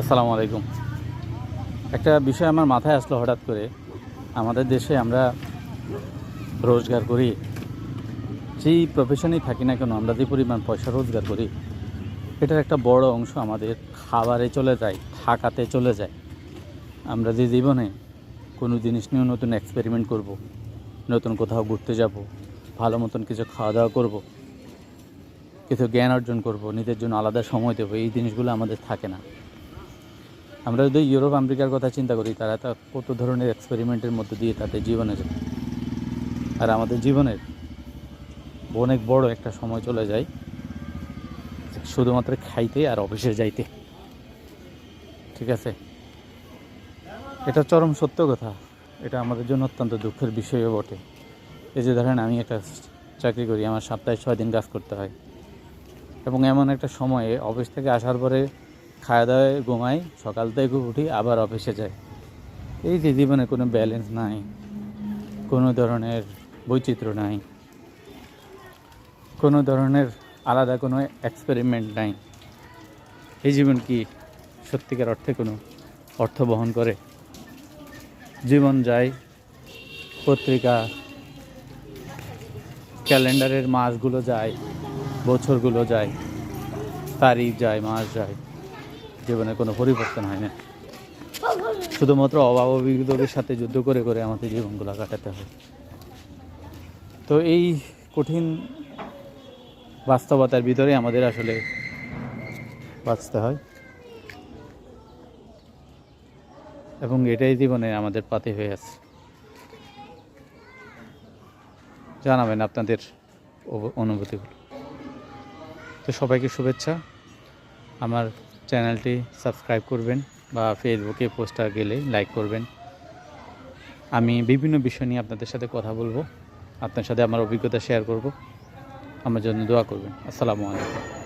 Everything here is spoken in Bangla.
আসসালামু আলাইকুম। একটা বিষয় আমার মাথায় আসলো হঠাৎ করে। আমাদের দেশে আমরা রোজগার করি, যেই প্রফেশনেই থাকি না কেন, আমরা যে পরিমাণ পয়সা রোজগার করি, এটার একটা বড় অংশ আমাদের খাবারে চলে যায়, থাকাতে চলে যায়। আমরা যে জীবনে কোনো জিনিস নিয়েও নতুন এক্সপেরিমেন্ট করব, নতুন কোথাও ঘুরতে যাব, ভালো মতন কিছু খাওয়া দাওয়া করব, কিছু জ্ঞান অর্জন করব, নিজের জন্য আলাদা সময় দেবো, এই জিনিসগুলো আমাদের থাকে না। আমরা যদি ইউরোপ আমেরিকার কথা চিন্তা করি, তারা তা কত ধরনের এক্সপেরিমেন্টের মধ্যে দিয়ে তাদের জীবনে যায়। আর আমাদের জীবনের অনেক বড় একটা সময় চলে যায় শুধুমাত্র খাইতে আর অফিসে যাইতে। ঠিক আছে, এটা চরম সত্য কথা। এটা আমাদের জন্য অত্যন্ত দুঃখের বিষয়ও বটে। এই যে ধরেন, আমি একটা চাকরি করি, আমার সপ্তাহে 6 দিন কাজ করতে হয়, এবং এমন একটা সময়ে অফিস থেকে আসার পরে খাওয়া দাওয়ায় ঘুমাই, সকাল থেকে উঠি, আবার অফিসে যাই। এই যে জীবনে কোনো ব্যালেন্স নাই, কোনো ধরনের বৈচিত্র্য নাই, কোনো ধরনের আলাদা কোনো এক্সপেরিমেন্ট নাই। এই জীবন কি সত্যিকার অর্থে কোনো অর্থ বহন করে? জীবন যায়, পত্রিকা ক্যালেন্ডারের মাসগুলো যায়, বছরগুলো যায়, তারিখ যায়, মাস যায়, জীবনে কোনো পরিবর্তন হয় না। শুধুমাত্র অভাব অভিযোগের সাথে যুদ্ধ করে করে আমাদের জীবনগুলো কাটাতে হয়। তো এই কঠিন বাস্তবতার ভিতরে আমাদের আসলে বাঁচতে হয়, এবং এটাই জীবনে আমাদের পাতে হয়ে আছে। জানাবেন আপনাদের অনুভূতিগুলো। তো সবাইকে শুভেচ্ছা। আমার চ্যানেলটি সাবস্ক্রাইব করবেন, বা ফেসবুকে পোস্টার গেলে লাইক করবেন। আমি বিভিন্ন বিষয় নিয়ে আপনাদের সাথে কথা বলবো, আপনার সাথে আমার অভিজ্ঞতা শেয়ার করব। আমার জন্য দোয়া করবেন। আসসালামু আলাইকুম।